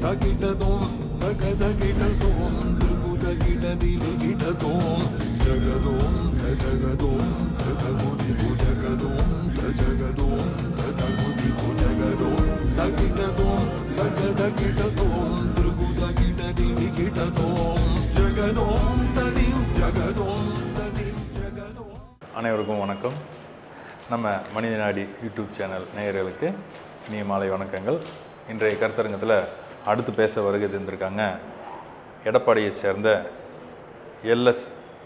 தகிடதோம் தகதகிடதோம் திருகுதகிடதிகிடதோம் ஜகதோம் தஜகதோம் ததகுதி புஜகதோம் தஜகதோம் ததகுதி புஜகதோம் தகிடதோம் தகதகிடதோம் திருகுதகிடதிகிடதோம் ஜகதோம் ததிம் ஜகதோம் ததிம் ஜகதோம். அனைவருக்கும் வணக்கம். நம்ம மனித நாடி யூடியூப் சேனல் நேயர்களுக்கு இனிய மாலை வணக்கங்கள். இன்றைய கருத்தரங்கத்தில் அடுத்து பேச வருகை தந்திருக்காங்க எடப்பாடியை சேர்ந்த எல்எஸ்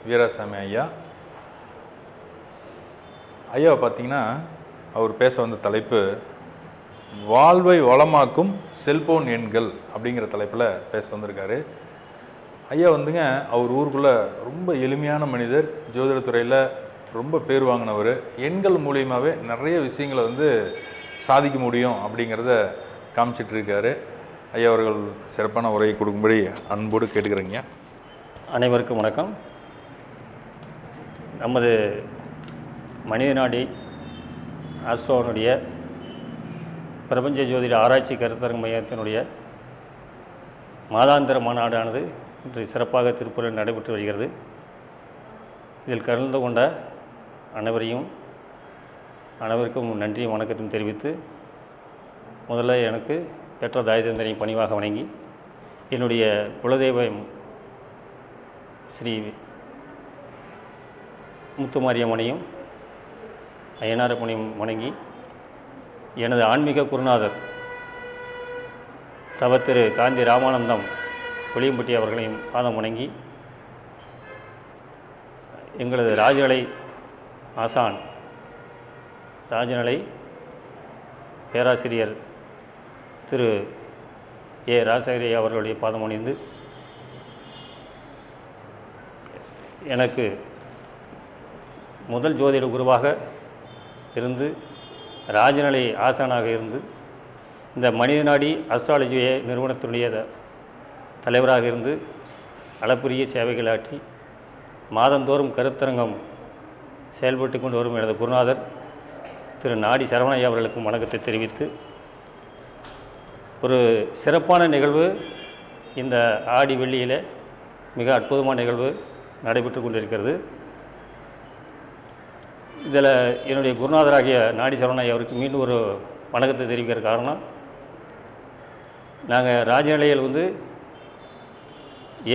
வீராசாமி ஐயா. ஐயாவை பார்த்திங்கன்னா அவர் பேச வந்த தலைப்பு வாழ்வை வளமாக்கும் செல்போன் எண்கள் அப்படிங்கிற தலைப்பில் பேச வந்திருக்காரு. ஐயா வந்துங்க அவர் ஊருக்குள்ளே ரொம்ப எளிமையான மனிதர், ஜோதிடத்துறையில் ரொம்ப பேர் வாங்கினவர். எண்கள் மூலியமாகவே நிறைய விஷயங்களை சாதிக்க முடியும் அப்படிங்கிறத காமிச்சிட்ருக்காரு. ஐயா அவர்கள் சிறப்பான உரையை கொடுக்கும்படி அன்போடு கேட்டுக்கிறேங்க. அனைவருக்கும் வணக்கம். நமது மனித நாடி ஆஸ்ட்ரோனுடைய பிரபஞ்ச ஜோதிட ஆராய்ச்சி கருத்தரங்க மையத்தினுடைய மாதாந்திர மாநாடானது இன்று சிறப்பாக திருப்பூரில் நடைபெற்று வருகிறது. இதில் கலந்து கொண்ட அனைவருக்கும் நன்றியும் வணக்கத்தையும் தெரிவித்து, முதல்ல எனக்கு பெற்ற தாயதந்தரை பணிவாக வணங்கி, என்னுடைய குலதெய்வம் ஸ்ரீ முத்துமாரியம்மனையும் அய்யனாரப்பனையும் வணங்கி, எனது ஆன்மீக குருநாதர் தவ திரு காந்தி ராமானந்தம் புளியம்பட்டி அவர்களையும் பாதம் வணங்கி, எங்களது ராஜநிலை ஆசான் ராஜநிலை பேராசிரியர் திரு ஏ ராசகிரி அவர்களுடைய பாதம் அணிந்து, எனக்கு முதல் ஜோதிட குருவாக இருந்து ராஜநிலை ஆசானாக இருந்து இந்த மனித நாடி அஸ்ட்ராலஜி நிறுவனத்தினுடைய தலைவராக இருந்து அளப்பரிய சேவைகள் ஆற்றி மாதந்தோறும் கருத்தரங்கம் செயல்பட்டு கொண்டு வரும் எனது குருநாதர் திரு நாடி சரவணையா அவர்களுக்கும் வணக்கத்தை தெரிவித்து, ஒரு சிறப்பான நிகழ்வு இந்த ஆடி வெள்ளியில் மிக அற்புதமான நிகழ்வு நடைபெற்று கொண்டிருக்கிறது. இதில் என்னுடைய குருநாதராகிய நாடி சரவணையா அவருக்கு மீண்டும் ஒரு வணக்கத்தை தெரிவிக்கிற காரணம், நாங்கள் ராஜநிலையில்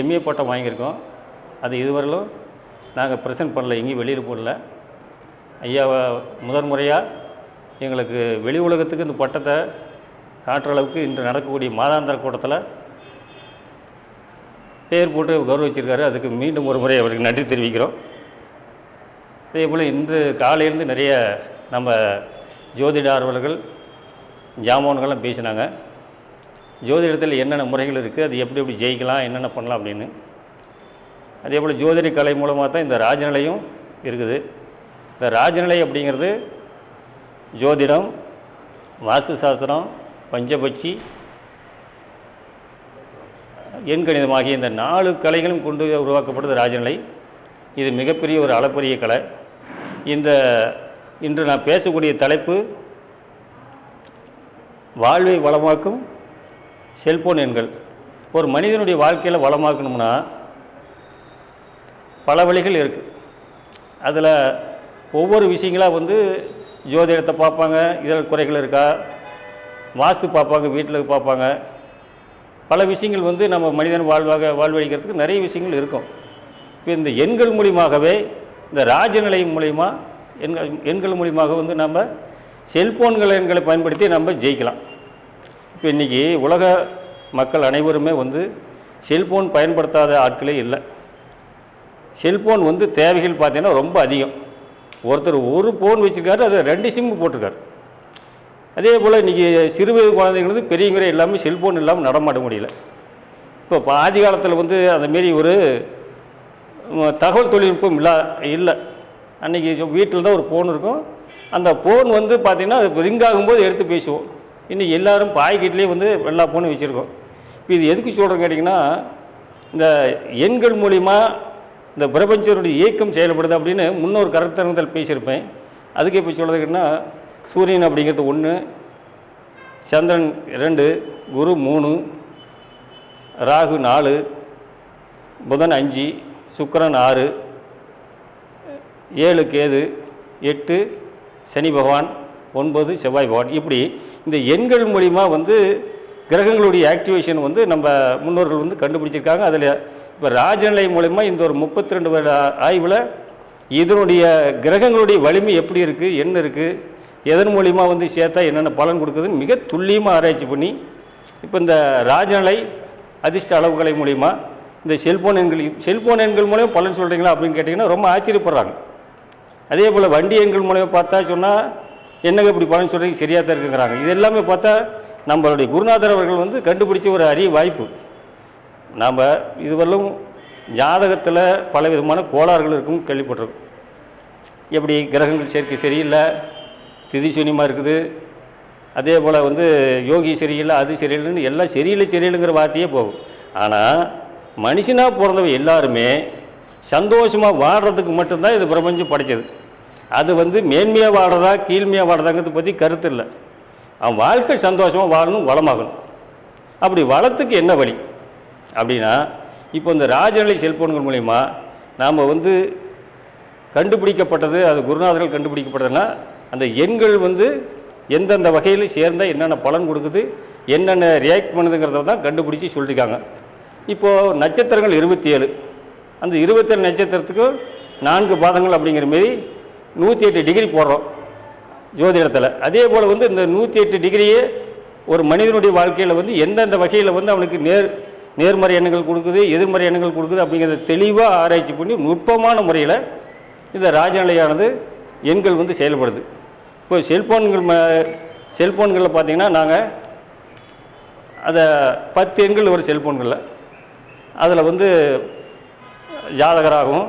எம்ஏ பட்டம் வாங்கியிருக்கோம். அது இதுவரையிலும் நாங்கள் ப்ரெசென்ட் பண்ணல, எங்கேயும் வெளியில் போடல. ஐயாவை முதன் முறையாக எங்களுக்கு வெளி உலகத்துக்கு இந்த பட்டத்தை காட்டுற அளவுக்கு இன்று நடக்கக்கூடிய மாதாந்திர கூட்டத்தில் பேர் போட்டு கௌரவிச்சிருக்காரு. அதுக்கு மீண்டும் ஒரு முறை அவருக்கு நன்றி தெரிவிக்கிறோம். அதே போல் இன்று காலையிலேருந்து நிறைய நம்ம ஜோதிட ஆர்வலர்கள் ஜாமான்கள்லாம் பேசினாங்க. ஜோதிடத்தில் என்னென்ன முறைகள் இருக்குது, அது எப்படி எப்படி ஜெயிக்கலாம், என்னென்ன பண்ணலாம் அப்படின்னு. அதே போல் ஜோதிட கலை மூலமாக தான் இந்த ராஜநிலையும் இருக்குது. இந்த ராஜநிலை அப்படிங்கிறது ஜோதிடம், வாஸ்து சாஸ்திரம், பஞ்சபட்சி, எண்கணிதம் ஆகிய இந்த 4 கலைகளும் கொண்டு உருவாக்கப்பட்டது ராஜநிலை. இது மிகப்பெரிய ஒரு அளப்பரிய கலை. இன்று நான் பேசக்கூடிய தலைப்பு வாழ்வை வளமாக்கும் செல்போன் எண்கள். ஒரு மனிதனுடைய வாழ்க்கையில் வளமாக்கணும்னா பல வழிகள் இருக்குது. அதில் ஒவ்வொரு விஷயங்களாக ஜோதிடத்தை பார்ப்பாங்க, இதில் குறைகள் இருக்கா, வாஸ்து பார்ப்பாங்க, வீட்டில் பார்ப்பாங்க. பல விஷயங்கள் நம்ம மனிதன் வாழ்வழிக்கிறதுக்கு நிறைய விஷயங்கள் இருக்கும். இப்போ இந்த எண்கள் மூலியமாகவே, இந்த ராஜநிலை மூலிமா எண்கள் மூலியமாக நம்ம செல்ஃபோன்கள் எண்களை பயன்படுத்தி நம்ம ஜெயிக்கலாம். இப்போ இன்றைக்கி உலக மக்கள் அனைவருமே செல்ஃபோன் பயன்படுத்தாத ஆட்களே இல்லை. செல்ஃபோன் தேவைகள் பார்த்தீங்கன்னா ரொம்ப அதிகம். ஒருத்தர் ஒரு ஃபோன் வச்சுருக்காரு, அது 2 சிம்மு போட்டிருக்காரு. அதே போல் இன்றைக்கி சிறுவயது குழந்தைங்களுக்கு பெரியவங்க எல்லாமே செல்ஃபோன் இல்லாமல் நடமாட முடியல. இப்போ ஆதி காலத்தில் அந்தமாரி ஒரு தகவல் தொழில்நுட்பம் இல்லை. அன்றைக்கி வீட்டில் தான் ஒரு ஃபோன் இருக்கும். அந்த ஃபோன் பார்த்திங்கன்னா அது ரிங் ஆகும்போது எடுத்து பேசுவோம். இன்றைக்கி எல்லோரும் பாய்கிட்லேயே எல்லா ஃபோனும் வச்சுருக்கோம். இப்போ இது எதுக்கு சொல்கிறோன்னு கேட்டிங்கன்னா, இந்த எண்கள் மூலிமா இந்த பிரபஞ்சனுடைய இயக்கம் செயல்படுது அப்படின்னு முன்னொரு கருத்தரங்கத்தில் பேசியிருப்பேன். அதுக்கு இப்போ சொல்கிறதுக்குன்னா, சூரியன் அப்படிங்கிறது 1, சந்திரன் 2, குரு 3, ராகு 4, புதன் 5, சுக்கிரன் 6, 7 கேது, 8 சனி பகவான், 9 செவ்வாய் பகவான். இப்படி இந்த எண்கள் மூலிமா வந்து கிரகங்களுடைய ஆக்டிவேஷன் வந்து நம்ம முன்னோர்கள் வந்து கண்டுபிடிச்சிருக்காங்க. அதில் இப்போ ராஜநிலை மூலிமா இந்த ஒரு 32 வருட ஆய்வில் இதனுடைய கிரகங்களுடைய வலிமை எப்படி இருக்குது, என்ன இருக்குது, எதன் மூலிமா வந்து சேர்த்தா என்னென்ன பலன் கொடுக்குதுன்னு மிக துல்லியமாக ஆராய்ச்சி பண்ணி இப்போ இந்த ராஜநிலை அதிர்ஷ்ட அளவுகளை மூலிமா இந்த செல்போன் எண்கள் மூலம் பலன் சொல்கிறீங்களா அப்படின்னு கேட்டிங்கன்னா ரொம்ப ஆச்சரியப்படுறாங்க. அதே போல் வண்டி எண்கள் மூலம் பார்த்தா சொன்னால் என்னங்க இப்படி பலன் சொல்கிறீங்க, சரியாக தான் இருக்குங்கிறாங்க. இது எல்லாமே பார்த்தா நம்மளுடைய குருநாதர் அவர்கள் வந்து கண்டுபிடிச்ச ஒரு அரிய வாய்ப்பு. நாம் இதுவரையிலும் ஜாதகத்தில் பல விதமான கோளாறுகள் இருக்குன்னு கேள்விப்பட்டிருக்கோம். எப்படி கிரகங்கள் சேர்க்கை சரியில்லை, திதி சூன்யமாக இருக்குது, அதே போல் வந்து யோகி சரியில்லை, அது சரியில்லைன்னு எல்லாம் சரியில்லைங்கிற வார்த்தையே போகும். ஆனால் மனுஷனாக பிறந்தவ எல்லாருமே சந்தோஷமாக வாடுறதுக்கு மட்டும்தான் இது பிரபஞ்சம் படைச்சது. அது வந்து மேன்மையாக வாடுறதா கீழ்மையாக வாடுறதாங்கிறத பற்றி கருத்து இல்லை. அவன் வாழ்க்கை சந்தோஷமாக வாழணும், வளமாகணும். அப்படி வளத்துக்கு என்ன வழி அப்படின்னா, இப்போ இந்த ராஜநிலை செல்போன்கள் மூலிமா நாம் வந்து கண்டுபிடிக்கப்பட்டது, அது குருநாதர்கள் கண்டுபிடிக்கப்பட்டதுன்னா அந்த எண்கள் வந்து எந்தெந்த வகையில் சேர்ந்தால் என்னென்ன பலன் கொடுக்குது, என்னென்ன ரியாக்ட் பண்ணுதுங்கிறத தான் கண்டுபிடிச்சி சொல்லியிருக்காங்க. இப்போது நட்சத்திரங்கள் 27, அந்த 27 நட்சத்திரத்துக்கு 4 பாதங்கள் அப்படிங்கிற மாரி 108 டிகிரி போடுறோம் ஜோதிடத்தில். அதே போல் வந்து இந்த 108 டிகிரியே ஒரு மனிதனுடைய வாழ்க்கையில் வந்து எந்தெந்த வகையில் வந்து அவனுக்கு நேர்மறை எண்ணங்கள் கொடுக்குது, எதிர்மறை எண்ணங்கள் கொடுக்குது அப்படிங்கிறத தெளிவாக ஆராய்ச்சி பண்ணி நுட்பமான முறையில் இந்த ராஜநிலையானது எண்கள் வந்து செயல்படுது. இப்போ செல்ஃபோன்களில் பார்த்திங்கன்னா நாங்கள் அதை 10 எண்கள் ஒரு செல்ஃபோன்களில் அதில் வந்து ஜாதகராகவும்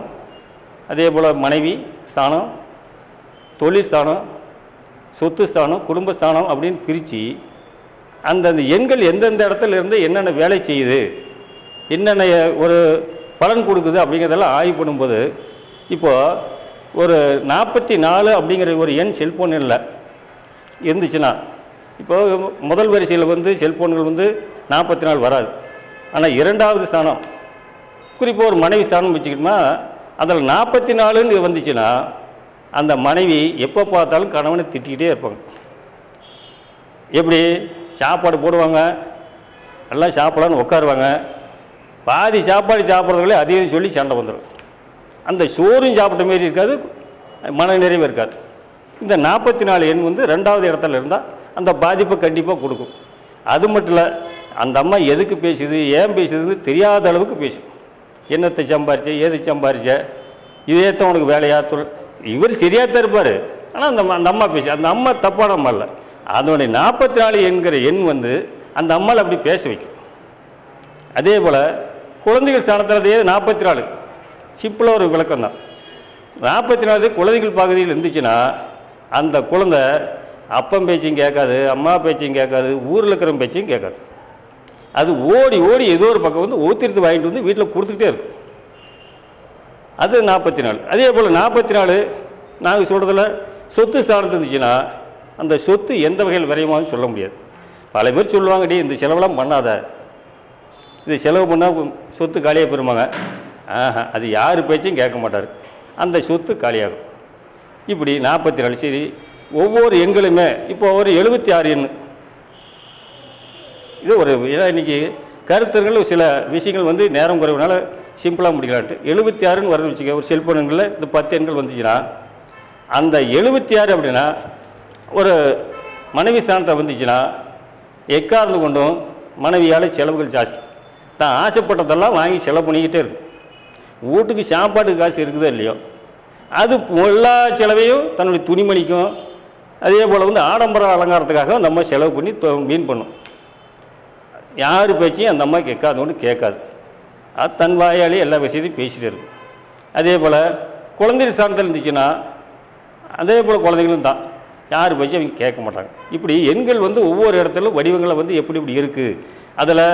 அதே போல் மனைவி ஸ்தானம், தொழில் ஸ்தானம், சொத்து ஸ்தானம், குடும்பஸ்தானம் அப்படின்னு பிரித்து அந்தந்த எண்கள் எந்தெந்த இடத்துல இருந்து என்னென்ன வேலை செய்யுது, என்னென்ன ஒரு பலன் கொடுக்குது அப்படிங்கிறதெல்லாம் ஆய்வு பண்ணும்போது இப்போது ஒரு 44 அப்படிங்கிற ஒரு எண் செல்ஃபோன் எண்ணில் இருந்துச்சுன்னா, இப்போது முதல் வரிசையில் வந்து செல்ஃபோன்கள் வந்து 44 வராது. ஆனால் 2வது ஸ்தானம், குறிப்பாக ஒரு மனைவி ஸ்தானம் வச்சுக்கிட்டோம்னா அதில் 44ன்னு வந்துச்சுன்னா அந்த மனைவி எப்போ பார்த்தாலும் கணவனை திட்டிக்கிட்டே இருப்பாங்க. எப்படி சாப்பாடு போடுவாங்க, எல்லாம் சாப்பிடலான்னு உட்காருவாங்க, பாதி சாப்பாடு சாப்பிட்றதுங்களே அதிகம் சொல்லி சண்டை வந்துடும். அந்த சோறும் சாப்பிட்ட மாரி இருக்காது, மன நிறைவு இருக்காது. இந்த 44 எண் வந்து 2வது இடத்துல இருந்தால் அந்த பாதிப்பை கண்டிப்பாக கொடுக்கும். அது மட்டும் இல்லை, அந்த அம்மா எதுக்கு பேசுது, ஏன் பேசுதுன்னு தெரியாத அளவுக்கு பேசும். என்னத்தை சம்பாரிச்ச, ஏது சம்பாரிச்ச, இதே தான் உனக்கு வேலையா தொழில், இவர் சரியாக தான் இருப்பார். ஆனால் அந்த அம்மா பேசு, அந்த அம்மா தப்பான அம்மா இல்லை, அதனுடைய 44 என்கிற எண் வந்து அந்த அம்மாவில் அப்படி பேச வைக்கும். அதே போல் குழந்தைகள் ஸ்தானத்திலேயே 44 சிம்பிளாக ஒரு விளக்கம் தான். 44 குழந்தைகள் பகுதியில் இருந்துச்சுன்னா அந்த குழந்தை அப்பம் பேச்சையும் கேட்காது, அம்மா பேச்சையும் கேட்காது, ஊரில் இருக்கிற பேச்சையும் கேட்காது. அது ஓடி ஓடி ஏதோ ஒரு பக்கம் வந்து ஊத்திரத்து வாங்கிட்டு வந்து வீட்டில் கொடுத்துக்கிட்டே இருக்கும். அது 44. அதே போல் 44 நாங்கள் சொல்கிறதில் சொத்து ஸ்தானத்து இருந்துச்சுன்னா அந்த சொத்து எந்த வகையில் விரைவான்னு சொல்ல முடியாது. பல பேர் சொல்லுவாங்க, டி இந்த செலவெல்லாம் பண்ணாத, இது செலவு பண்ணால் சொத்து காலியாக போயிருமாங்க. அது யார் பேச்சையும் கேட்க மாட்டார், அந்த சொத்து காலியாகும். இப்படி 44. சரி, ஒவ்வொரு எண்களுமே இப்போ ஒரு 76 எண், இது ஒரு இன்றைக்கி கருத்தர்கள் சில விஷயங்கள் வந்து நேரம் குறைவுனால சிம்பிளாக முடிக்கலான்ட்டு 76ன்னு வரது வச்சுக்க. ஒரு செல்ஃபோன் எண்களில் இந்த 10 எண்கள் வந்துச்சுன்னா அந்த 76 அப்படின்னா ஒரு மனைவி ஸ்தானத்தை வந்துச்சுன்னா எக்காரணம் கொண்டும் மனைவியால் செலவுகள் ஜாஸ்தி. தான் ஆசைப்பட்டதெல்லாம் வாங்கி செலவு பண்ணிக்கிட்டே இருக்கும். வீட்டுக்கு சாப்பாட்டுக்கு காசு இருக்குதோ இல்லையோ, அது எல்லா செலவையும் தன்னுடைய துணிமணிக்கும் அதே போல் வந்து ஆடம்பர அலங்காரத்துக்காக நம்ம செலவு பண்ணி மீன் பண்ணும். யார் பேச்சையும் அந்த அம்மா கேட்காது, ஒன்று கேட்காது. அது தன் வாயாலே எல்லா விஷயத்தையும் பேசிகிட்டே இருக்கும். அதே போல் குழந்தைகள் ஸ்தானத்தில் இருந்துச்சுன்னா அதே போல் குழந்தைகளும் தான், யார் பேச்சும் அவங்க கேட்க மாட்டாங்க. இப்படி எண்கள் வந்து ஒவ்வொரு இடத்துலையும் வடிவங்களை வந்து எப்படி இப்படி இருக்குது. அதில்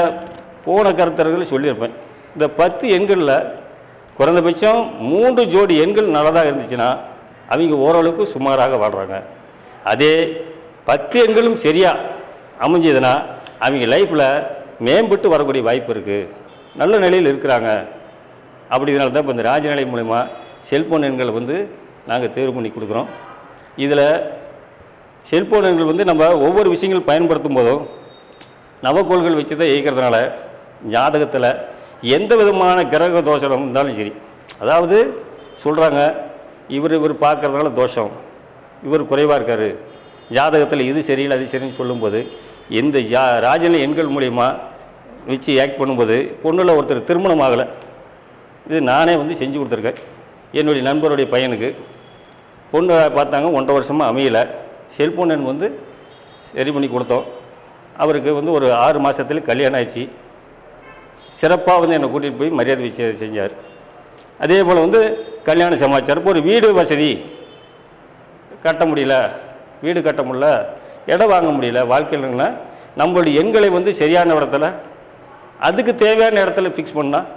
போன கருத்தர்கள் சொல்லியிருப்பேன், இந்த 10 எண்களில் குறைந்தபட்சம் 3 ஜோடி எண்கள் நல்லதாக இருந்துச்சுன்னா அவங்க ஓரளவுக்கு சுமாராக வாழ்கிறாங்க. அதே 10 எண்களும் சரியாக அமைஞ்சதுன்னா அவங்க லைஃப்பில் மேம்பட்டு வரக்கூடிய வாய்ப்பு இருக்குது, நல்ல நிலையில் இருக்கிறாங்க. அப்படிங்கிறனால தான் இப்போ இந்த ராஜநிலை மூலமா செல்ஃபோன் எண்களை வந்து நாங்கள் தேர்வு பண்ணி கொடுக்குறோம். இதில் செல்ஃபோன் எண்கள் வந்து நம்ம ஒவ்வொரு விஷயங்கள் பயன்படுத்தும் போதும் நவக்கோள்கள் வச்சு தான் இயக்கிறதுனால ஜாதகத்தில் எந்த விதமான கிரக தோஷம் இருந்தாலும் சரி, அதாவது சொல்கிறாங்க இவர் பார்க்குறதுனால தோஷம், இவர் குறைவாக இருக்கார், ஜாதகத்தில் இது சரியில்லை அது சரின்னு சொல்லும்போது இந்த ராஜநிலை எண்கள் மூலிமா வச்சு ஆக்ட் பண்ணும்போது பொண்ணில் ஒருத்தர் திருமணம் ஆகலை, இது நானே வந்து செஞ்சு கொடுத்துருக்கேன். என்னுடைய நண்பருடைய பையனுக்கு பொண்ணு பார்த்தாங்க, 1.5 வருஷமாக அமையலை. செல்ஃபோன் எண் வந்து சரி பண்ணி கொடுத்தோம். அவருக்கு வந்து ஒரு 6 மாதத்துல கல்யாணம் ஆயிடுச்சு. சிறப்பாக வந்து என்னை கூட்டிகிட்டு போய் மரியாதை வச்சு செஞ்சார். அதே போல் வந்து கல்யாண சமாச்சாரம், ஒரு வீடு வசதி கட்ட முடியல, வீடு கட்ட முடியல, இடம் வாங்க முடியல, வாழ்க்கையில்னா நம்மளுடைய எண்களை வந்து சரியான இடத்துல அதுக்கு தேவையான இடத்துல ஃபிக்ஸ் பண்ணால்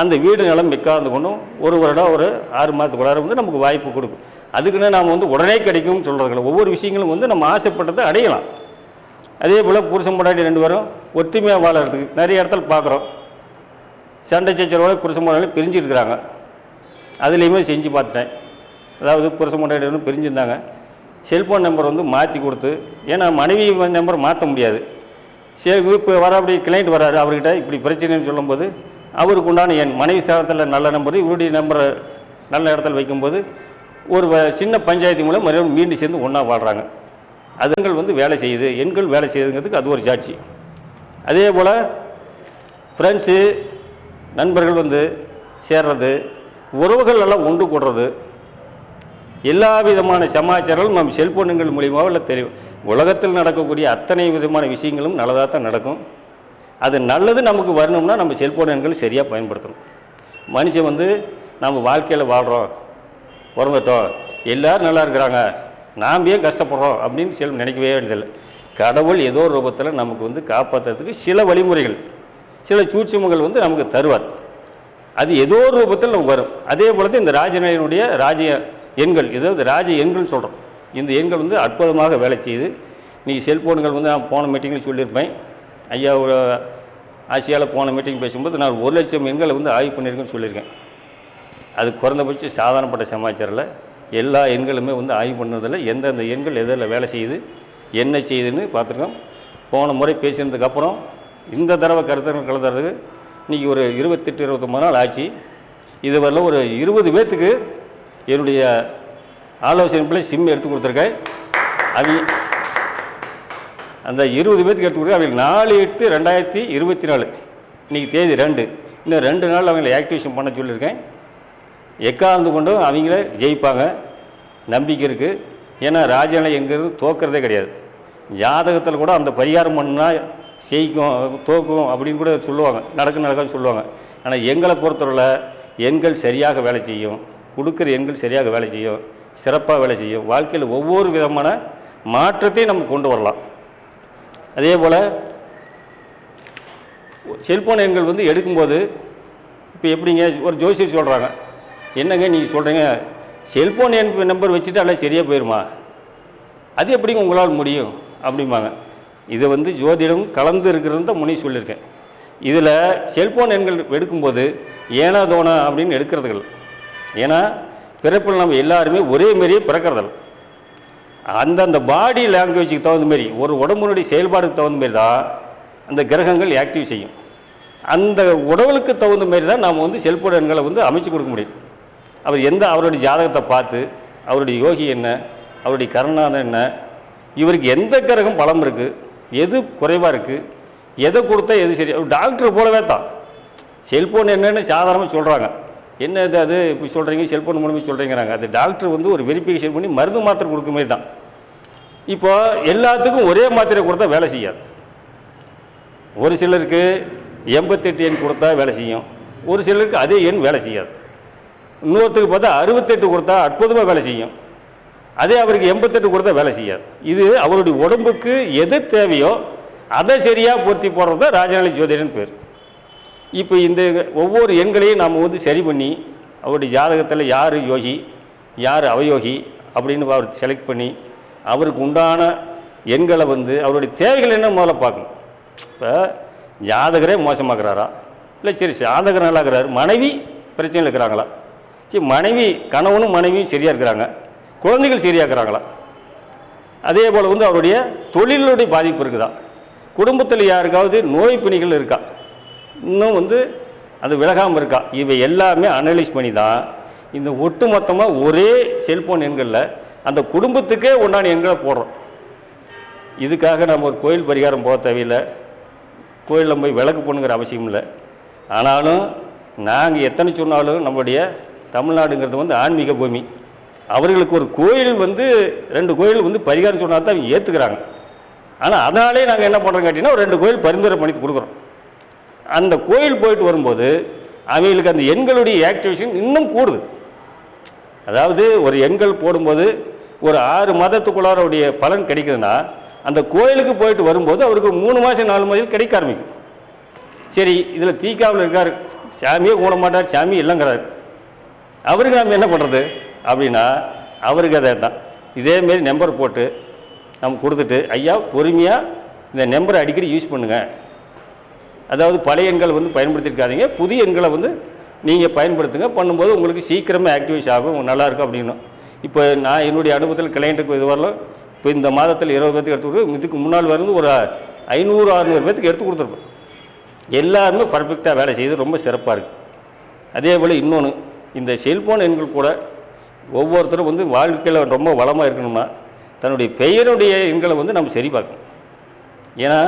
அந்த வீடு நிலம் மிக்காந்து கொண்டும் ஒரு வருடம் ஒரு 6 மாதத்துக்குள்ளார வந்து நமக்கு வாய்ப்பு கொடுக்கும். அதுக்குன்னு நாம் வந்து உடனே கிடைக்கும்னு சொல்கிறதில்ல, ஒவ்வொரு விஷயங்களும் வந்து நம்ம ஆசைப்பட்டதை அடையலாம். அதே போல் புருஷன் பொண்டாட்டி 2 பேரும் ஒற்றுமையாக வாழறதுக்கு நிறைய இடத்துல பார்க்குறோம். சண்டை சச்சரவோட புருஷன் பொண்டாட்டி பிரிஞ்சுருக்கிறாங்க. அதுலேயுமே செஞ்சு பார்த்துட்டேன். அதாவது புருஷன் பொண்டாட்டி வந்து பிரிஞ்சுருந்தாங்க, செல்ஃபோன் நம்பர் வந்து மாற்றி கொடுத்து, ஏன்னா மனைவி நம்பர் மாற்ற முடியாது. சரி, இப்போ வர அப்படி கிளைண்ட் வராரு, அவர்கிட்ட இப்படி பிரச்சனைன்னு சொல்லும்போது அவருக்கு உண்டான என் மனைவி ஸ்தானத்தில் நல்ல நம்பர், இவருடைய நம்பரை நல்ல இடத்துல வைக்கும்போது ஒரு சின்ன பஞ்சாயத்து மூலம் மறுபடியும் மீண்டும் சேர்ந்து ஒன்றா வாழ்கிறாங்க. அதுங்கள் வந்து வேலை செய்யுது, எண்கள் வேலை செய்யுதுங்கிறதுக்கு அது ஒரு சாட்சி. அதே போல் ஃப்ரெண்ட்ஸு நண்பர்கள் வந்து சேர்றது, உறவுகள் எல்லாம் ஒன்று கூடுறது, எல்லா விதமான சமாச்சாரங்களும் நம்ம செல்ஃபோன்கள் மூலியமாக இல்லை தெரியும். உலகத்தில் நடக்கக்கூடிய அத்தனை விதமான விஷயங்களும் நல்லதாக தான் நடக்கும். அது நல்லது நமக்கு வரணும்னா நம்ம செல்ஃபோன் எண்கள் சரியாக பயன்படுத்தணும். மனுஷன் வந்து நம்ம வாழ்க்கையில் வாழ்கிறோம், பிறந்துட்டோம், எல்லோரும் நல்லா இருக்கிறாங்க, நாம் ஏன் கஷ்டப்படுறோம் அப்படின்னு நினைக்கவே வேண்டியதில்லை. கடவுள் ஏதோ ஒரு ரூபத்தில் நமக்கு வந்து காப்பாற்றுறதுக்கு சில வழிமுறைகள், சில சூட்சுமங்கள் வந்து நமக்கு தருவார். அது ஏதோ ஒரு ரூபத்தில் நமக்கு வரும். அதே போல தான் இந்த ராஜநிலையினுடைய எண்கள், ஏதாவது ராஜ எண்கள் சொல்கிறோம். இந்த எண்கள் வந்து அற்புதமாக வேலை செய்யுது. நீங்கள் செல்ஃபோன்கள் வந்து நான் போன மீட்டிங்கில் சொல்லியிருப்பேன். ஐயா ஆசியாவில் போன மீட்டிங் பேசும்போது நான் 1 லட்சம் எண்களை வந்து ஆய்வு பண்ணியிருக்கேன்னு சொல்லியிருக்கேன். அது குறைந்தபட்சம் சாதாரணப்பட்ட சமாச்சாரில் எல்லா எண்களுமே வந்து ஆய்வு பண்ணுறதில்ல, எந்தெந்த எண்கள் எதில் வேலை செய்யுது என்ன செய்யுதுன்னு பார்த்துருக்கோம். போன முறை பேசினதுக்கப்புறம் இந்த தடவை கருத்துக்கள் கலந்துறதுக்கு இன்றைக்கி ஒரு 28-29 நாள் ஆச்சு. இதுவரையில் ஒரு 20 பேர்த்துக்கு என்னுடைய ஆலோசனை சிம் எடுத்து கொடுத்துருக்கேன். அவங்க அந்த 20 பேர்த்துக்கு எடுத்து கொடுத்து அவங்களுக்கு 4/8/2024 இன்றைக்கி தேதி 2, இன்னும் 2 நாள் அவங்களை ஆக்டிவேஷன் பண்ண சொல்லியிருக்கேன். எக்காந்து கொண்டும் அவங்கள ஜெயிப்பாங்க, நம்பிக்கை இருக்குது. ஏன்னா ராஜநிலை எங்கிறது தோக்கிறதே கிடையாது. ஜாதகத்தில் கூட அந்த பரிகாரம் பண்ணால் ஜெயிக்கும் தோக்கும் அப்படின்னு கூட சொல்லுவாங்க, நடக்குன்னு சொல்லுவாங்க. ஆனால் எங்களை பொறுத்தவரை எண்கள் சரியாக வேலை செய்யும், கொடுக்குற எண்கள் சரியாக வேலை செய்யும், சிறப்பாக வேலை செய்யும். வாழ்க்கையில் ஒவ்வொரு விதமான மாற்றத்தையும் நம்ம கொண்டு வரலாம். அதே போல் செல்ஃபோன் எண்கள் வந்து எடுக்கும்போது இப்போ எப்படிங்க ஒரு ஜோசியர் சொல்கிறாங்க, என்னங்க நீங்கள் சொல்கிறீங்க செல்ஃபோன் நம்பர் வச்சுட்டு எல்லாம் சரியாக போயிடுமா, அது எப்படிங்க உங்களால் முடியும் அப்படிம்பாங்க. இதை வந்து ஜோதிடம் கலந்து இருக்கிறது தான் முன்னே சொல்லியிருக்கேன். இதில் செல்ஃபோன் எண்கள் எடுக்கும்போது ஏனா தோணா அப்படின்னு எடுக்கிறதுகள். ஏன்னா பிறப்பில் நம்ம எல்லாருமே ஒரே மாரியே பிறக்கிறதில்ல. அந்தந்த பாடி லாங்குவேஜுக்கு தகுந்த மாரி, ஒரு உடம்புனுடைய செயல்பாடுக்கு தகுந்த மாரி தான் அந்த கிரகங்கள் ஆக்டிவ் செய்யும். அந்த உடலுக்கு தகுந்த மாரி தான் நாம் வந்து செல்ஃபோன் எண்களை வந்து அமைச்சு கொடுக்க முடியும். அவர் அவருடைய ஜாதகத்தை பார்த்து அவருடைய யோகி என்ன, அவருடைய கரணாதம் என்ன, இவருக்கு எந்த கிரகம் பலம் இருக்குது, எது குறைவாக இருக்குது, எதை கொடுத்தா எது சரி, டாக்டர் போலவே தான். செல்ஃபோன் என்னென்னு சாதாரணமாக சொல்கிறாங்க, என்ன இது அது இப்படி சொல்கிறீங்க செல்ஃபோன் மூலமாக சொல்கிறீங்கிறாங்க. அது டாக்டர் வந்து ஒரு வெரிஃபிகேஷன் பண்ணி மருந்து மாத்திரை கொடுக்க மாதிரி தான். இப்போ எல்லாத்துக்கும் ஒரே மாத்திரை கொடுத்தா வேலை செய்யாது. ஒரு சிலருக்கு 88 எண் கொடுத்தா வேலை செய்யும், ஒரு சிலருக்கு அதே எண் வேலை செய்யாது. இன்னொருத்தருக்கு பார்த்தா 68 கொடுத்தா அற்புதமாக வேலை செய்யும், அதே அவருக்கு 88 கொடுத்தா வேலை செய்யாது. இது அவருடைய உடம்புக்கு எது தேவையோ அதை சரியாக பூர்த்தி போடுறது தான் ராஜநிலை ஜோதிடன்னு பேர். இப்போ இந்த ஒவ்வொரு எண்களையும் நாம் வந்து சரி பண்ணி அவருடைய ஜாதகத்தில் யார் யோகி யார் அவயோகி அப்படின்னு அவர் செலக்ட் பண்ணி அவருக்கு உண்டான எண்களை வந்து அவருடைய தேவைகள் என்ன முதல்ல பார்க்கணும். இப்போ ஜாதகரே மோசமாக்குறாரா, இல்லை சரி ஜாதகர் நல்லா இருக்கிறாரு, மனைவி பிரச்சனையில் இருக்கிறாங்களா, சரி மனைவி கணவனும் மனைவியும் சரியாக இருக்கிறாங்க, குழந்தைகள் சரியாக இருக்கிறாங்களா, அதே போல் வந்து அவருடைய தொழிலுடைய பாதிப்பு இருக்குதா, குடும்பத்தில் யாருக்காவது நோய் பிணிகள் இருக்கா, இன்னும் வந்து அது விலகாமல் இருக்கா, இவை எல்லாமே அனலைஸ் பண்ணி தான் இந்த ஒட்டு மொத்தமாக ஒரே செல்ஃபோன் எண்களில் அந்த குடும்பத்துக்கே உண்டான எண்களை போடுறோம். இதுக்காக நம்ம ஒரு கோயில் பரிகாரம் போக தேவையில்லை, கோயிலில் போய் விளக்கு போணுங்கிற அவசியம் இல்லை. ஆனாலும் நாங்கள் எத்தனை சொன்னாலும் நம்மளுடைய தமிழ்நாடுங்கிறது வந்து ஆன்மீக பூமி. அவர்களுக்கு ஒரு கோயில் வந்து 2 கோயில் வந்து பரிகாரம் சொன்னால் தான் அவங்க ஏற்றுக்கிறாங்க. ஆனால் அதனாலே நாங்கள் என்ன பண்ணுறோம் கேட்டிங்கன்னா ஒரு 2 கோயில் பரிந்துரை பண்ணி கொடுக்குறோம். அந்த கோயில் போயிட்டு வரும்போது அவங்களுக்கு அந்த எண்களுடைய ஆக்டிவேஷன் இன்னும் கூடுது. அதாவது ஒரு எண்கள் போடும்போது ஒரு 6 மாதத்துக்குள்ளாரோடைய பலன் கிடைக்குதுன்னா அந்த கோயிலுக்கு போயிட்டு வரும்போது அவருக்கு 3 மாதம் 4 மாதம் கிடைக்க ஆரம்பிக்கும். சரி இதில் தீக்காவில் இருக்கார், சாமியே கூட மாட்டார், சாமி இல்லைங்கிறார், அவருக்கு நம்ம என்ன பண்ணுறது அப்படின்னா அவருக்கு அதை தான் இதேமாரி நம்பர் போட்டு நம்ம கொடுத்துட்டு, ஐயா பொறுமையாக இந்த நம்பரை அடிக்கடி யூஸ் பண்ணுங்கள், அதாவது பழைய எண்களை வந்து பயன்படுத்தியிருக்காதீங்க, புதிய எண்களை வந்து நீங்கள் பயன்படுத்துங்க, பண்ணும்போது உங்களுக்கு சீக்கிரமாக ஆக்டிவேஷன் ஆகும், நல்லாயிருக்கும் அப்படின்னும். இப்போ நான் என்னுடைய அனுபவத்தில் கிளைண்ட்டுக்கு இது வரலாம், இப்போ இந்த மாதத்தில் 20 பேர்த்துக்கு எடுத்து கொடுத்து, இதுக்கு முன்னால் வந்து ஒரு 500-600 பேர்த்துக்கு எடுத்து கொடுத்துருப்பேன். எல்லாருமே பர்ஃபெக்டாக வேலை செய்து ரொம்ப சிறப்பாக இருக்குது. அதே போல் இன்னொன்று, இந்த செல்ஃபோன் எண்கள் கூட ஒவ்வொருத்தரும் வந்து வாழ்க்கையில் ரொம்ப வளமாக இருக்கணும்னா தன்னுடைய பெயருடைய எண்களை வந்து நம்ம சரி பார்க்கணும். ஏன்னா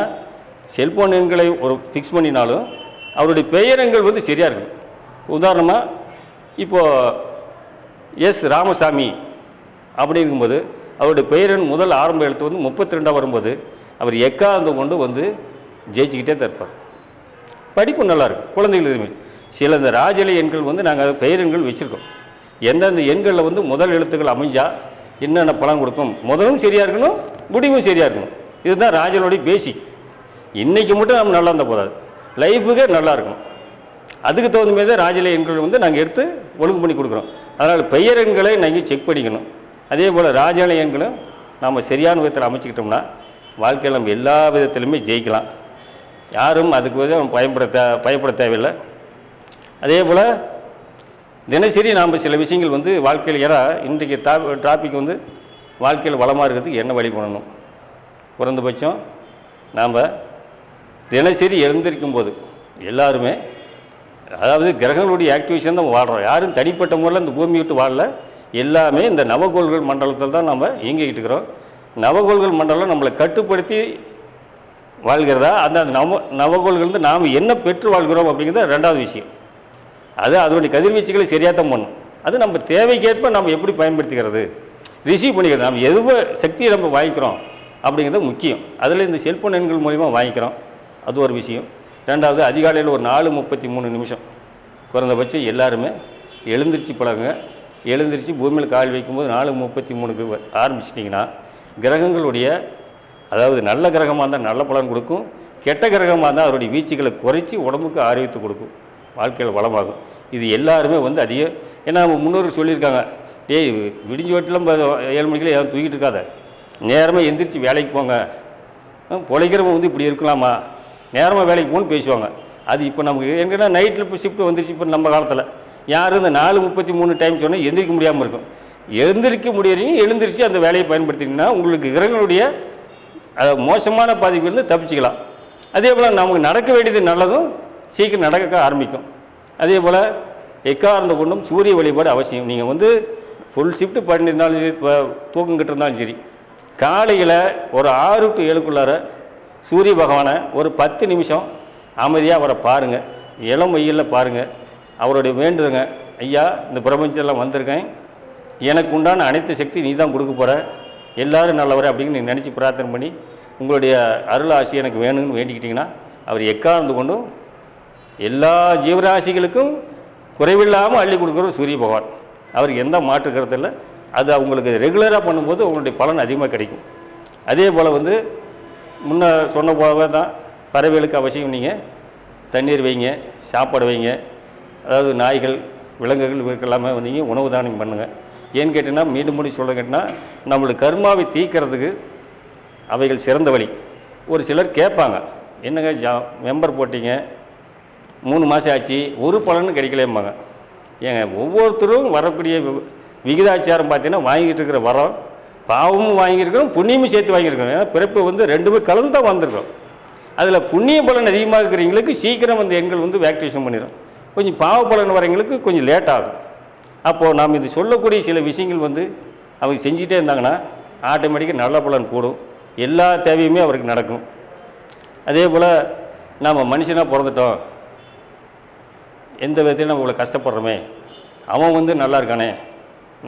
செல்ஃபோன் எண்களை ஒரு ஃபிக்ஸ் பண்ணினாலும் அவருடைய பெயர் எண்கள் வந்து சரியாக இருக்கணும். உதாரணமாக இப்போது எஸ் ராமசாமி அப்படிங்கும்போது அவருடைய பெயரின் முதல் ஆரம்ப எழுத்து வந்து 32 வரும்போது அவர் எக்காந்து கொண்டு வந்து ஜெயிச்சுக்கிட்டே தான் இருப்பார். படிப்பு நல்லாயிருக்கும் குழந்தைகள். இதுமாரி சில இந்த ராஜலை எண்கள் வந்து நாங்கள் பெயர் எண்கள் வச்சுருக்கோம். எந்தெந்த எண்களில் வந்து முதல் எழுத்துக்கள் அமைஞ்சால் என்னென்ன பலன் கொடுக்கும், முதலும் சரியாக இருக்கணும், முடிவும் சரியாக இருக்கணும். இதுதான் ராஜலுடைய பேசிக். இன்றைக்கி மட்டும் நம்ம நல்லா இருந்தால் போதாது, லைஃபுக்கே நல்லா இருக்கணும். அதுக்கு தகுந்த மாதிரி தான் ராஜலை எண்கள் வந்து நாங்கள் எடுத்து ஒழுங்கு பண்ணி கொடுக்குறோம். அதனால் பெயர் எண்களை நீங்கள் செக் பண்ணிக்கணும். அதே போல் ராஜாலை எண்களும் நாம் சரியான விதத்தில் அமைச்சிக்கிட்டோம்னா வாழ்க்கையில் நம்ம எல்லா விதத்திலுமே ஜெயிக்கலாம். யாரும் அதுக்கு வந்து பயப்பட தேவையில்லை. அதே போல் தினசரி நாம் சில விஷயங்கள் வந்து வாழ்க்கையில், ஏன்னா இன்றைக்கு டாபிக் வந்து வாழ்க்கையில் வளமாக இருக்கிறதுக்கு என்ன வழி பண்ணணும். குறைந்தபட்சம் நாம் தினசரி எழுந்திருக்கும் போது எல்லாருமே, அதாவது கிரகங்களுடைய ஆக்டிவேஷன் தான் வாழ்கிறோம், யாரும் தனிப்பட்ட முறையில் இந்த பூமி விட்டு வாழல, எல்லாமே இந்த நவகோள்கள் மண்டலத்தில் தான் நம்ம இயங்கிக்கிட்டு இருக்கிறோம். நவகோள்கள் மண்டலம் நம்மளை கட்டுப்படுத்தி வாழ்கிறதா, அந்த நவகோள்கள் வந்து நாம் என்ன பெற்று வாழ்கிறோம் அப்படிங்கிறது 2வது விஷயம். அது அதனுடைய கதிர்வீச்சுகளை சரியாக தான் பண்ணும். அது நம்ம தேவைக்கேற்ப நம்ம எப்படி பயன்படுத்திக்கிறது, ரிசீவ் பண்ணிக்கிறது, நம்ம எதுவோ சக்தியை நம்ம வாங்கிக்கிறோம் அப்படிங்கிறது முக்கியம். அதில் இந்த செல்ஃபோன் எண்கள் மூலிமா வாங்கிக்கிறோம், அது ஒரு விஷயம். 2வது அதிகாலையில் ஒரு 4:33 நிமிஷம் குறைந்தபட்சம் எல்லாருமே எழுந்திரிச்சு பழகுங்க. எழுந்திரிச்சு பூமியில் கால் வைக்கும்போது 4:33க்கு ஆரம்பிச்சிட்டிங்கன்னா கிரகங்களுடைய, அதாவது நல்ல கிரகமாக இருந்தால் நல்ல பலன் கொடுக்கும், கெட்ட கிரகமாக இருந்தால் அதனுடைய வீச்சுகளை குறைச்சி உடம்புக்கு ஆரோக்கியத்தை கொடுக்கும், வாழ்க்கையில் வளமாகும். இது எல்லாருமே வந்து அதிகம். ஏன்னா நம்ம முன்னோர்கள் சொல்லியிருக்காங்க, டேய் விடிஞ்சு வீட்டிலும் 7 மணிக்கெல்லாம் யாரும் தூக்கிட்டு இருக்காத, நேரமாக எந்திரிச்சு வேலைக்கு போங்க, பொழைக்கிறவங்க வந்து இப்படி இருக்கலாமா, நேரமாக வேலைக்கு போகணும்னு பேசுவாங்க. அது இப்போ நமக்கு எங்கன்னா நைட்டில் இப்போ ஷிஃப்ட் வந்துச்சு. இப்போ நம்ம காலத்தில் யாரும் இந்த 4:33 டைம் சொன்னால் எந்திரிக்க முடியாமல் இருக்கும். எழுந்திரிக்க முடியறீங்க, எழுந்திரிச்சு அந்த வேலையை பயன்படுத்திங்கன்னா உங்களுக்கு கிரகங்களுடைய மோசமான பாதிப்பிலிருந்து தப்பிச்சிக்கலாம். அதே போல் நமக்கு நடக்க வேண்டியது நல்லதும் சீக்கிரம் நடக்க ஆரம்பிக்கும். அதே போல் எக்காரணத்தை கொண்டும் சூரிய வழிபாடு அவசியம். நீங்கள் வந்து ஃபுல் ஷிஃப்ட் பண்ணியிருந்தாலும் சரி, இப்போ தூக்கங்கிட்டு இருந்தாலும் சரி, காலையில் ஒரு 6 to 7க்குள்ளார சூரிய பகவானை ஒரு 10 நிமிஷம் அமைதியாக அவரை பாருங்கள், இளம் வெயிலில் பாருங்கள், அவருடைய வேண்டுங்க, ஐயா இந்த பிரபஞ்செல்லாம் வந்திருக்கேன், எனக்கு உண்டான அனைத்து சக்தி நீ தான் கொடுக்க போகிற, எல்லோரும் நல்லவரை அப்படின்னு நீங்கள் நினச்சி பிரார்த்தனை பண்ணி உங்களுடைய அருள் ஆசி எனக்கு வேணும்னு வேண்டிக்கிட்டிங்கன்னா அவர் எக்கார்ந்து கொண்டும் எல்லா ஜீவராசிகளுக்கும் குறைவில்லாமல் அள்ளி கொடுக்குற சூரிய பகவான். அவருக்கு எந்த மாற்று கருத்து இல்லை. அது அவங்களுக்கு ரெகுலராக பண்ணும்போது உங்களுடைய பலன் அதிகமாக கிடைக்கும். அதே போல் வந்து முன்ன சொன்ன போல தான் பறவைகளுக்கு அவசியம் நீங்கள் தண்ணீர் வைங்க, சாப்பாடு வைங்க. அதாவது நாய்கள், விலங்குகள் இவருக்கெல்லாமே வந்தீங்க உணவு தானம் பண்ணுங்கள். ஏன்னு கேட்டிங்கன்னா மீண்டும் முடி சொல்ல கேட்டிங்கன்னா நம்மளுடைய கர்மாவை தீக்கிறதுக்கு அவைகள் சிறந்த வழி. ஒரு சிலர் கேட்பாங்க, என்னங்க மெம்பர் போட்டிங்க 3 மாதம் ஆச்சு ஒரு பலனும் கிடைக்கலேம்பாங்க. ஏங்க ஒவ்வொருத்தரும் வரக்கூடிய விகிதாச்சாரம் பார்த்தீங்கன்னா வாங்கிட்டு இருக்கிற வரோம் பாவமும் வாங்கியிருக்கிறோம் புண்ணியமும் சேர்த்து வாங்கியிருக்கிறோம். ஏன்னா பிறப்பு வந்து 2 கலந்து தான் வந்திருக்கோம். அதில் புண்ணிய பலன் அதிகமாக இருக்கிறவங்களுக்கு சீக்கிரம் அந்த எண்கள் வந்து ஆக்டிவேஷன் பண்ணிடும். கொஞ்சம் பாவ பலன் வரவங்களுக்கு கொஞ்சம் லேட் ஆகும். அப்போது நாம் இது சொல்லக்கூடிய சில விஷயங்கள் வந்து அவங்க செஞ்சுட்டே இருந்தாங்கன்னா ஆட்டோமேட்டிக்காக நல்ல பலன் கூடும், எல்லா தேவையுமே அவருக்கு நடக்கும். அதே போல் நாம் மனுஷனாக பிறந்துட்டோம், எந்த விதத்தையும் நம்ம இவ்வளோ கஷ்டப்படுறோமே, அவன் வந்து நல்லா இருக்கானே,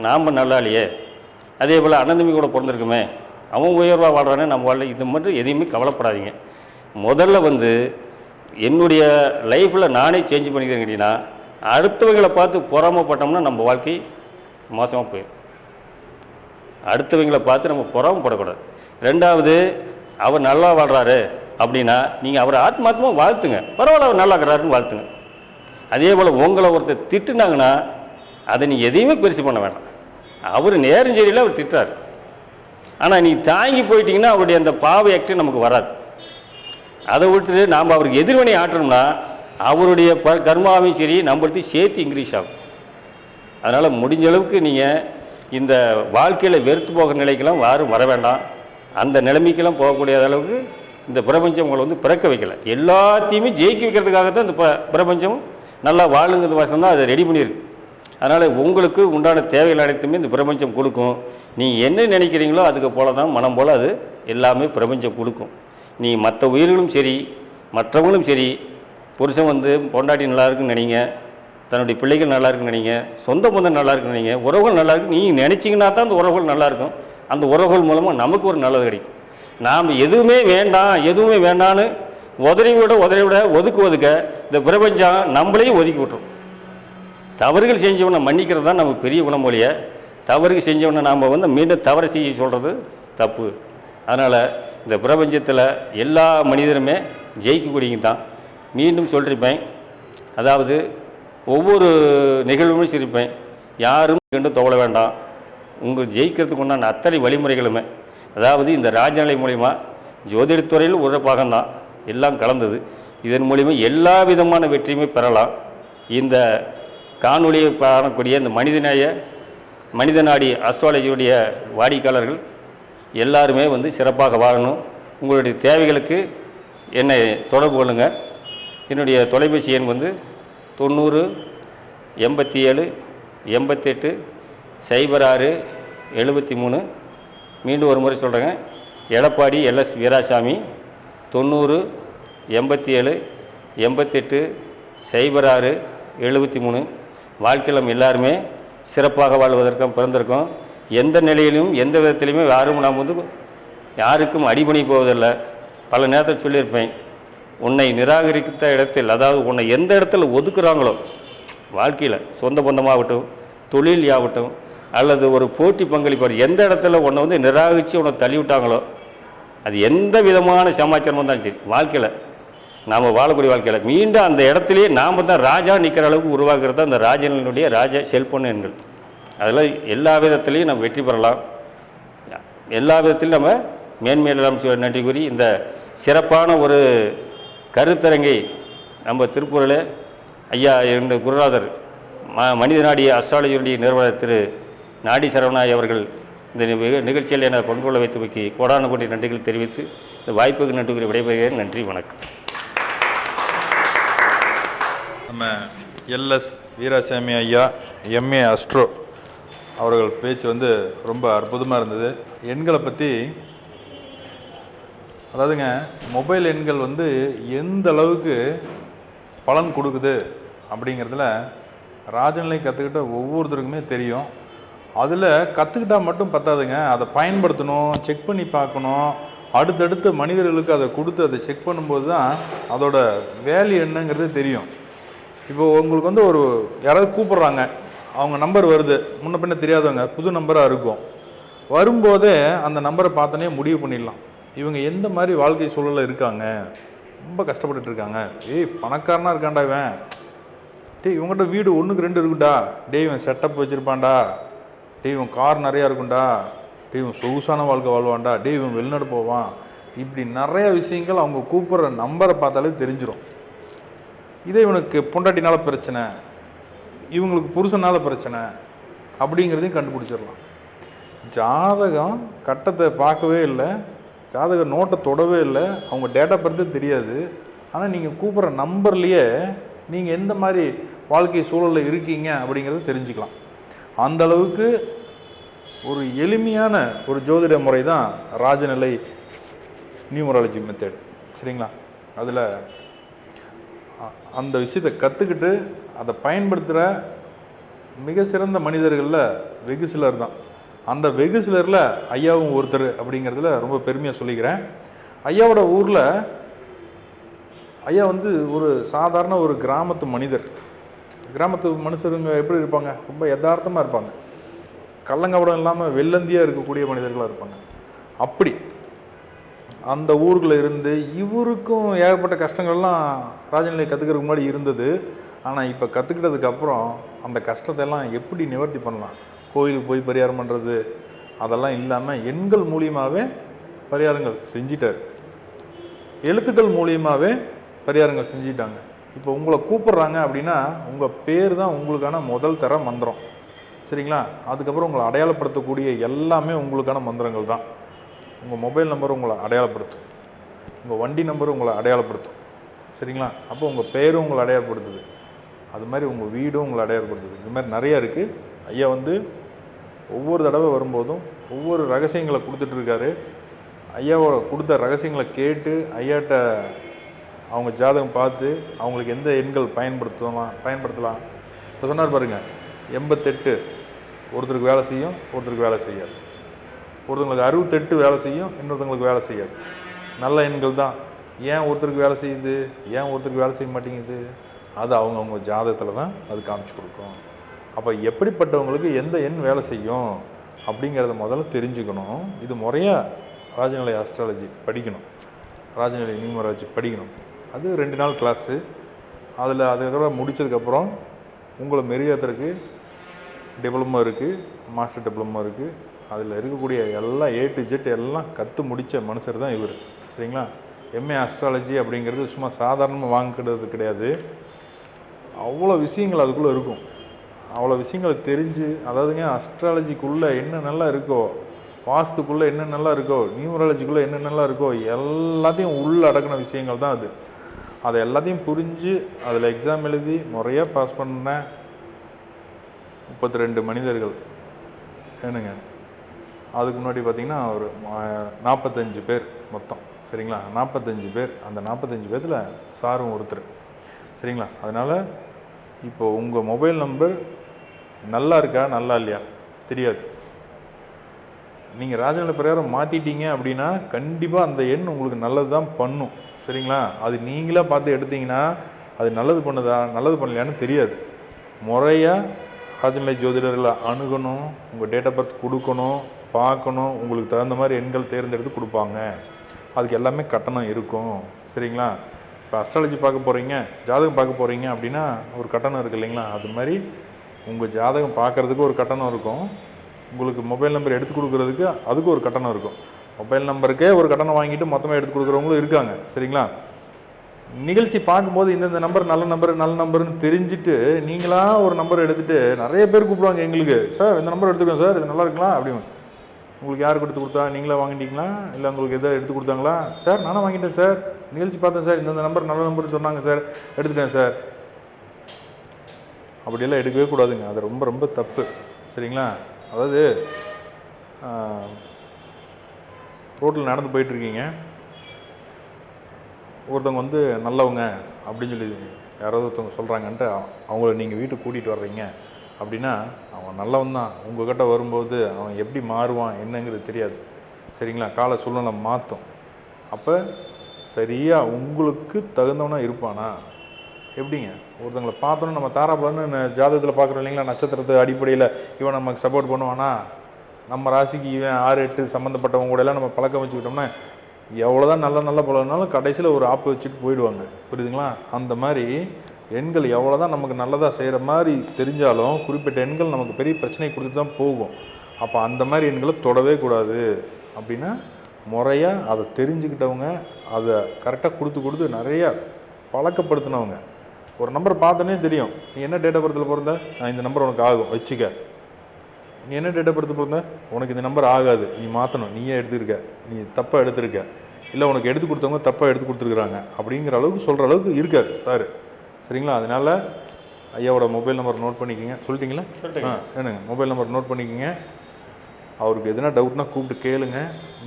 நாம் நல்லா இல்லையே, அதே போல் அண்ணந்தம்பி கூட பிறந்திருக்குமே, அவன் உயர்வாக வாழ்கிறானே, நம்ம வாழ, இது மட்டும் எதையுமே கவலைப்படாதீங்க. முதல்ல வந்து என்னுடைய லைஃப்பில் நானே சேஞ்ச் பண்ணிக்கிறேன் கேட்டிங்கன்னா, அடுத்தவங்களை பார்த்து பொறாமப்பட்டோம்னா நம்ம வாழ்க்கை மோசமாக போயிடும். அடுத்தவங்களை பார்த்து நம்ம பொறாமப்படக்கூடாது. ரெண்டாவது, அவர் நல்லா வாழ்கிறாரு அப்படின்னா நீங்கள் அவரை ஆத்மாத்மா வாழ்த்துங்க, பரவாயில்ல அவர் நல்லா இருக்கிறாருன்னு வாழ்த்துங்க. அதே போல் உங்களை ஒருத்தர் திட்டுனாங்கன்னா அதை நீங்கள் எதையுமே பெருசு பண்ண வேண்டாம். அவர் நேரஞ்செடியில் அவர் திட்டுறாரு, ஆனால் நீங்கள் தாங்கி போயிட்டீங்கன்னா அவருடைய அந்த பாவ ஆக்ட் நமக்கு வராது. அதை விட்டுட்டு நாம் அவருக்கு எதிர்வினை ஆற்றணும்னா அவருடைய கர்மாவையும் சரி நம்மளுக்கு சேர்த்து இன்க்ரீஸ் ஆகும். அதனால் முடிஞ்ச அளவுக்கு நீங்கள் இந்த வாழ்க்கையில் வெறுத்து போகிற நிலைக்கெல்லாம் யாரும் வர வேண்டாம். அந்த நிலைமைக்கெல்லாம் போகக்கூடிய அளவுக்கு இந்த பிரபஞ்சம் உங்களை வந்து பிறக்க வைக்கலை, எல்லாத்தையுமே ஜெயிக்க வைக்கிறதுக்காகத்தான் இந்த பிரபஞ்சம் நல்லா வாழுங்கிறது வாசம் தான் அதை ரெடி பண்ணியிருக்கு. அதனால் உங்களுக்கு உண்டான தேவைகள் அனைத்துமே இந்த பிரபஞ்சம் கொடுக்கும். நீங்கள் என்ன நினைக்கிறீங்களோ அதுக்கு போல தான் மனம் போல் அது எல்லாமே பிரபஞ்சம் கொடுக்கும். நீ மற்ற உயிர்களும் சரி மற்றவங்களும் சரி, புருஷன் வந்து பொண்டாட்டி நல்லா இருக்குன்னு நினைங்க, தன்னுடைய பிள்ளைகள் நல்லா இருக்குன்னு நினைங்க, சொந்த பந்தம் நல்லா இருக்குன்னு நினைங்க, உறவுகள் நல்லா இருக்கு நீங்கள் நினச்சிங்கன்னா தான் அந்த உறவுகள் நல்லாயிருக்கும். அந்த உறவுகள் மூலமாக நமக்கு ஒரு நல்லது கிடைக்கும். நாம் எதுவுமே வேண்டாம் எதுவுமே வேண்டான்னு உதறி விட ஒதுக்க இந்த பிரபஞ்சம் நம்மளையும் ஒதுக்கி விட்டுரும். தவறுகள் செஞ்சவனை மன்னிக்கிறது தான் நம்ம பெரிய குணமொழிய. தவறுகள் செஞ்சவனை நாம் வந்து மீண்டும் தவறு செய்ய சொல்கிறது தப்பு. அதனால் இந்த பிரபஞ்சத்தில் எல்லா மனிதருமே ஜெயிக்கக்கூடியங்க தான். மீண்டும் சொல்லியிருப்பேன், அதாவது ஒவ்வொரு நிகழ்வுமே சிரிப்பேன், யாரும் கண்டு தோழ வேண்டாம். உங்கள் ஜெயிக்கிறதுக்கு உண்டான அத்தனை வழிமுறைகளுமே, அதாவது இந்த ராஜநிலை மூலிமா ஜோதிடத்துறையில் ஒரு பாகம்தான் எல்லாம் கலந்தது. இதன் மூலிமா எல்லா விதமான வெற்றியுமே பெறலாம். இந்த காணொலியை காணக்கூடிய இந்த மனிதநாடி அஸ்ட்ராலஜியுடைய வாடிக்கையாளர்கள் எல்லாருமே வந்து சிறப்பாக வாழணும். உங்களுடைய தேவைகளுக்கு என்னை தொடர்பு கொள்ளுங்கள். என்னுடைய தொலைபேசி எண் வந்து 90 87 88 06 73. மீண்டும் ஒரு முறை சொல்கிறேங்க, எடப்பாடி LS வீராசாமி, 90 87 88 06 73. வாழ்க்கையில் நம்ம எல்லாருமே சிறப்பாக வாழ்வதற்கும் பிறந்திருக்கோம். எந்த நிலையிலும் எந்த விதத்திலையுமே யாரும் நாம் வந்து யாருக்கும் அடிபணி போவதில்லை. பல நேரத்தில் சொல்லியிருப்பேன், உன்னை நிராகரித்த இடத்தில், அதாவது உன்னை எந்த இடத்துல ஒதுக்குறாங்களோ வாழ்க்கையில், சொந்த பந்தமாகட்டும் தொழில் ஆகட்டும் அல்லது ஒரு போட்டி பங்களிப்பார், எந்த இடத்துல உன்னை வந்து நிராகரித்து உன்னை தள்ளிவிட்டாங்களோ, அது எந்த விதமான சமாச்சாரமாக இருந்தாலும் சரி, வாழ்க்கையில் நாம் வாழக்கூடிய வாழ்க்கையில் மீண்டும் அந்த இடத்துலையே நாம் தான் ராஜா நிற்கிற அளவுக்கு உருவாக்குறது அந்த ராஜனுடைய ராஜா செல்போன் எண்கள். அதில் எல்லா விதத்துலேயும் நம்ம வெற்றி பெறலாம். எல்லா விதத்திலும் நம்ம மேன்மேலாம் நன்றி கூறி இந்த சிறப்பான ஒரு கருத்தரங்கை நம்ம திருப்பூரில் ஐயா இந்த குருநாதர் மனிதநாடி அஸ்ட்ராலஜியுடைய நிறுவனர் திரு நாடி சரவணாய் அவர்கள் இந்த நிகழ்ச்சியில் என பங்கு கொள்ள வைத்து கோடான கோடி நன்றிகள் தெரிவித்து இந்த வாய்ப்புக்கு நன்றி கூறி விடைபெறுகிறேன். நன்றி, வணக்கம். நம்ம LS வீராசாமி ஐயா MA அஸ்ட்ரோ அவர்கள் பேச்சு வந்து ரொம்ப அற்புதமாக இருந்தது. எண்களை பற்றி, அதாவதுங்க மொபைல் எண்கள் வந்து எந்த அளவுக்கு பலன் கொடுக்குது அப்படிங்கிறதுல ராஜநிலை கற்றுக்கிட்ட ஒவ்வொருத்தருக்குமே தெரியும். அதில் கற்றுக்கிட்டால் மட்டும் பத்தாதுங்க, அதை பயன்படுத்தணும், செக் பண்ணி பார்க்கணும். அடுத்தடுத்த மனிதர்களுக்கு அதை கொடுத்து அதை செக் பண்ணும்போது தான் அதோட வேல்யூ என்னங்கிறது தெரியும். இப்போது உங்களுக்கு வந்து யாராவது கூப்பிட்றாங்க, அவங்க நம்பர் வருது, முன்ன பின்ன தெரியாதவங்க, புது நம்பராக இருக்கும். வரும்போதே அந்த நம்பரை பார்த்தோன்னே முடிவு பண்ணிடலாம், இவங்க எந்த மாதிரி வாழ்க்கை சூழலில் இருக்காங்க, ரொம்ப கஷ்டப்பட்டுட்டு இருக்காங்க, பணக்காரனாக இருக்காண்டா இவன், இவங்ககிட்ட வீடு 1க்கு 2 இருக்குண்டா, இவன் செட்டப் வச்சுருப்பான்டா, இவன் கார் நிறையா இருக்குண்டா, இவன் சொகுசான வாழ்க்கை வாழ்வான்டா, இவன் வெளிநாடு போவான், இப்படி நிறைய விஷயங்கள் அவங்க கூப்பிட்ற நம்பரை பார்த்தாலே தெரிஞ்சிடும். இதே இவனுக்கு பொண்டாட்டினால பிரச்சனை, இவங்களுக்கு புருஷனால பிரச்சனை அப்படிங்கிறதையும் கண்டுபிடிச்சிடலாம். ஜாதகம் கட்டத்தை பார்க்கவே இல்லை, ஜாதக நோட்டை தொடவே இல்லை, அவங்க டேட்டா பர்த்தே தெரியாது. ஆனால் நீங்கள் கூப்பிட்ற நம்பர்லேயே நீங்கள் எந்த மாதிரி வாழ்க்கை சூழலில் இருக்கீங்க அப்படிங்கிறத தெரிஞ்சுக்கலாம். அந்த அளவுக்கு ஒரு எளிமையான ஒரு ஜோதிட முறை தான் ராஜநிலை நியூமராலஜி மெத்தேடு. சரிங்களா? அதில் அந்த விஷயத்தை கற்றுக்கிட்டு அதை பயன்படுத்துகிற மிக சிறந்த மனிதர்களில் வெகு சிலர் தான். அந்த வெகு சிலரில் ஐயாவும் ஒருத்தர் அப்படிங்கிறதுல ரொம்ப பெருமையாக சொல்லிக்கிறேன். ஐயாவோட ஊரில் ஐயா வந்து ஒரு சாதாரண ஒரு கிராமத்து மனிதர். கிராமத்து மனுஷருங்க எப்படி இருப்பாங்க? ரொம்ப யதார்த்தமாக இருப்பாங்க, கள்ளங்கபடம் இல்லாமல் வெள்ளந்தியாக இருக்கக்கூடிய மனிதர்களாக இருப்பாங்க. அப்படி அந்த ஊருக்குள்ளே இருந்து இவருக்கும் ஏகப்பட்ட கஷ்டங்கள்லாம் ராஜநிலை கற்றுக்கிறதுக்கு முன்னாடி இருந்தது. ஆனால் இப்போ கற்றுக்கிட்டதுக்கப்புறம் அந்த கஷ்டத்தெல்லாம் எப்படி நிவர்த்தி பண்ணலாம், கோயிலுக்கு போய் பரிகாரம் பண்ணுறது அதெல்லாம் இல்லாமல் எண்கள் மூலியமாகவே பரிகாரங்கள் செஞ்சிட்டார், எழுத்துக்கள் மூலியமாகவே பரிகாரங்கள் செஞ்சிட்டாங்க. இப்போ உங்களை கூப்பிட்றாங்க அப்படின்னா உங்கள் பேர் தான் உங்களுக்கான முதல் தர மந்திரம். சரிங்களா? அதுக்கப்புறம் உங்களை அடையாளப்படுத்தக்கூடிய எல்லாமே உங்களுக்கான மந்திரங்கள் தான். உங்கள் மொபைல் நம்பர் உங்களை அடையாளப்படுத்தும், உங்கள் வண்டி நம்பர் உங்களை அடையாளப்படுத்தும். சரிங்களா? அப்போ உங்கள் பேரும் உங்களை அடையாளப்படுத்துது, அது மாதிரி உங்கள் வீடும் உங்களை அடையாளப்படுத்துது. இது மாதிரி நிறையா இருக்குது. ஐயா வந்து ஒவ்வொரு தடவை வரும்போதும் ஒவ்வொரு ரகசியங்களை கொடுத்துட்ருக்காரு. ஐயாவோட கொடுத்த ரகசியங்களை கேட்டு ஐயாட்ட அவங்க ஜாதகம் பார்த்து அவங்களுக்கு எந்த எண்கள் பயன்படுத்தலாம். இப்போ சொன்னார் பாருங்கள், 88 ஒருத்தருக்கு வேலை செய்யும், ஒருத்தருக்கு வேலை செய்யாது. ஒருத்தங்களுக்கு 68 வேலை செய்யும், இன்னொருத்தங்களுக்கு வேலை செய்யாது. நல்ல எண்கள் தான். ஏன் ஒருத்தருக்கு வேலை செய்யுது, ஏன் ஒருத்தருக்கு வேலை செய்ய மாட்டேங்குது, அது அவங்கவுங்க ஜாதகத்தில் தான் அது காமிச்சு கொடுக்கும். அப்போ எப்படிப்பட்டவங்களுக்கு எந்த எண் வேலை செய்யும் அப்படிங்கிறத முதல்ல தெரிஞ்சுக்கணும். இது முறையாக ராஜநிலை ஆஸ்ட்ராலஜி படிக்கணும், ராஜநிலை நியூமராலஜி படிக்கணும். அது 2 நாள் கிளாஸு. அதுக்கப்புறம் முடித்ததுக்கப்புறம் உங்களை மெருகேற்றுறதுக்கு டிப்ளமோ இருக்குது, மாஸ்டர் டிப்ளமோ இருக்குது. அதில் இருக்கக்கூடிய எல்லாம் A to Z எல்லாம் கற்று முடித்த மனுஷர் தான் இவர். சரிங்களா? MA ஆஸ்ட்ராலஜி அப்படிங்கிறது சும்மா சாதாரணமாக வாங்கிக்கிறது கிடையாது. அவ்வளோ விஷயங்கள் அதுக்குள்ளே இருக்கும். அவ்வளோ விஷயங்களை தெரிஞ்சு, அதாவதுங்க அஸ்ட்ராலஜிக்குள்ளே என்ன நல்லா இருக்கோ, வாஸ்துக்குள்ளே என்ன நல்லா இருக்கோ, நியூமராலஜிக்குள்ளே என்ன நல்லா இருக்கோ, எல்லாத்தையும் உள்ளடக்கின விஷயங்கள் தான் அது. அதை எல்லாத்தையும் புரிஞ்சு அதில் எக்ஸாம் எழுதி முறையாக பாஸ் பண்ண 32 மனிதர்கள் ஏனுங்க. அதுக்கு முன்னாடி பார்த்திங்கன்னா ஒரு 45 பேர் மொத்தம். சரிங்களா? 45 பேர். அந்த 45 பேர்த்தில் சாரும் ஒருத்தர். சரிங்களா? அதனால் இப்போது உங்கள் மொபைல் நம்பர் நல்லா இருக்கா நல்லா இல்லையா தெரியாது. நீங்கள் ராஜநிலை பிரகாரம் மாற்றிட்டீங்க அப்படின்னா கண்டிப்பாக அந்த எண் உங்களுக்கு நல்லது தான் பண்ணும். சரிங்களா? அது நீங்களாக பார்த்து எடுத்தீங்கன்னா அது நல்லது பண்ணுதா நல்லது பண்ணலையான்னு தெரியாது. முறையாக ராஜநிலை ஜோதிடர்களை அணுகணும், உங்கள் டேட் ஆஃப் பர்த் கொடுக்கணும், பார்க்கணும், உங்களுக்கு தகுந்த மாதிரி எண்கள் தேர்ந்தெடுத்து கொடுப்பாங்க. அதுக்கு எல்லாமே கட்டணம் இருக்கும். சரிங்களா? இப்போ அஸ்ட்ராலஜி பார்க்க போகிறீங்க, ஜாதகம் பார்க்க போகிறீங்க அப்படின்னா ஒரு கட்டணம் இருக்குது இல்லைங்களா? அது மாதிரி உங்கள் ஜாதகம் பார்க்குறதுக்கு ஒரு கட்டணம் இருக்கும், உங்களுக்கு மொபைல் நம்பர் எடுத்து கொடுக்குறதுக்கு அதுக்கு ஒரு கட்டணம் இருக்கும். மொபைல் நம்பருக்கே ஒரு கட்டணம் வாங்கிட்டு மொத்தமாக எடுத்து கொடுக்குறவங்களும் இருக்காங்க. சரிங்களா? நிகழ்ச்சி பார்க்கும்போது இந்தந்த நம்பர் நல்ல நம்பர்னு தெரிஞ்சுட்டு நீங்களாக ஒரு நம்பர் எடுத்துகிட்டு நிறைய பேர் கூப்பிடுவாங்க எங்களுக்கு, சார் இந்த நம்பர் எடுத்துக்கோங்க சார், இது நல்லா இருக்கலாம் அப்படின்னு. உங்களுக்கு யார் எடுத்து கொடுத்தா, நீங்களா வாங்கிட்டீங்களா இல்லை உங்களுக்கு எதாவது எடுத்து கொடுத்தாங்களா? சார் நானும் வாங்கிட்டேன் சார், நிகழ்ச்சி பார்த்தேன் சார், இந்தந்த நம்பர் நல்ல நம்பர்னு சொன்னாங்க சார், எடுத்துட்டேன் சார். அப்படியெல்லாம் எடுக்கவே கூடாதுங்க. அது ரொம்ப ரொம்ப தப்பு. சரிங்களா? அதாவது ரோட்டில் நடந்து போயிட்டுருக்கீங்க, ஒருத்தவங்க வந்து நல்லவங்க அப்படின்னு சொல்லி யாராவது ஒருத்தவங்க சொல்கிறாங்கன்ட்டு அவங்கள நீங்கள் வீட்டுக்கு கூட்டிகிட்டு வர்றீங்க அப்படின்னா அவன் நல்லவன் தான். உங்கள்கிட்ட வரும்போது அவன் எப்படி மாறுவான் என்னங்கிறது தெரியாது. சரிங்களா? கால சூழ்நிலை மாற்றும். அப்போ சரியாக உங்களுக்கு தகுந்தவனாக இருப்பானா? எப்படிங்க ஒருத்தவங்களை பார்த்தோன்னா நம்ம தாராபலன்னு ஜாதகத்தில் பார்க்குறோம் இல்லைங்களா, நட்சத்திரத்து அடிப்படையில் இவன் நமக்கு சப்போர்ட் பண்ணுவானா, நம்ம ராசிக்கு இவன் 6 8 சம்மந்தப்பட்டவங்க கூட எல்லாம் நம்ம பழக்கம் வச்சுக்கிட்டோம்னா எவ்வளோதான் நல்ல பழகினாலும் கடைசியில் ஒரு ஆப்பு வச்சுட்டு போயிடுவாங்க. புரியுதுங்களா? அந்த மாதிரி எண்கள் எவ்வளோ தான் நமக்கு நல்லதாக செய்கிற மாதிரி தெரிஞ்சாலும் குறிப்பிட்ட எண்கள் நமக்கு பெரிய பிரச்சனை கொடுத்து தான் போகும். அப்போ அந்த மாதிரி எண்களை தொடவே கூடாது. அப்படின்னா முறையாக அதை தெரிஞ்சுக்கிட்டவங்க, அதை கரெக்டாக கொடுத்து நிறைய பழக்கப்படுத்தினவங்க. ஒரு நம்பர் பார்த்தோன்னே தெரியும், நீ என்ன டேட் ஆஃப் பர்த்தில் பிறந்த, இந்த நம்பர் உனக்கு ஆகும் வச்சுக்க. நீ என்ன டேட் ஆஃப் பர்த்தில் பிறந்த, உனக்கு இந்த நம்பர் ஆகாது, நீ மாற்றணும், நீயே எடுத்துருக்க, நீ தப்பாக எடுத்துருக்க, இல்லை உனக்கு எடுத்து கொடுத்தவங்க தப்பாக எடுத்து கொடுத்துருக்குறாங்க அப்படிங்கிற அளவுக்கு சொல்கிற அளவுக்கு இருக்காது சார். சரிங்களா? அதனால் ஐயாவோட மொபைல் நம்பர் நோட் பண்ணிக்கோங்க. சொல்லிட்டீங்களா? என்னங்க மொபைல் நம்பர் நோட் பண்ணிக்கோங்க. அவருக்கு எதுனா டவுட்னா கூப்பிட்டு கேளுங்க.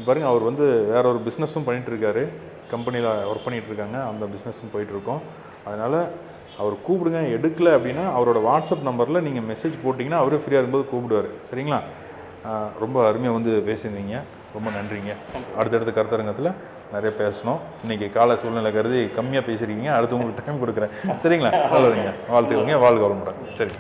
பாருங்கள், அவர் வந்து வேற ஒரு பிஸ்னஸும் பண்ணிகிட்ருக்காரு, கம்பெனியில் ஒர்க் பண்ணிகிட்ருக்காங்க, அந்த பிஸ்னஸும் போயிட்டுருக்கோம். அதனால் அவர் கூப்பிடுங்க. எடுக்கலை அப்படின்னா அவரோட வாட்ஸ்அப் நம்பரில் நீங்கள் மெசேஜ் போட்டிங்கன்னா அவரே ஃப்ரீயாக இருக்கும்போது கூப்பிடுவார். சரிங்களா? ரொம்ப அருமையாக வந்து பேசியிருந்தீங்க, ரொம்ப நன்றிங்க. அடுத்தடுத்த கருத்தரங்கத்தில் நிறைய பேசணும். இன்றைக்கி கால சூழ்நிலை கருதி கம்மியாக பேசியிருக்கீங்க, அடுத்து உங்களுக்கு டைம் கொடுக்குறேன். சரிங்களா? நல்லதுங்க, வாழ்த்துக்கோங்க, வாழ்க வளமுடன். சரி.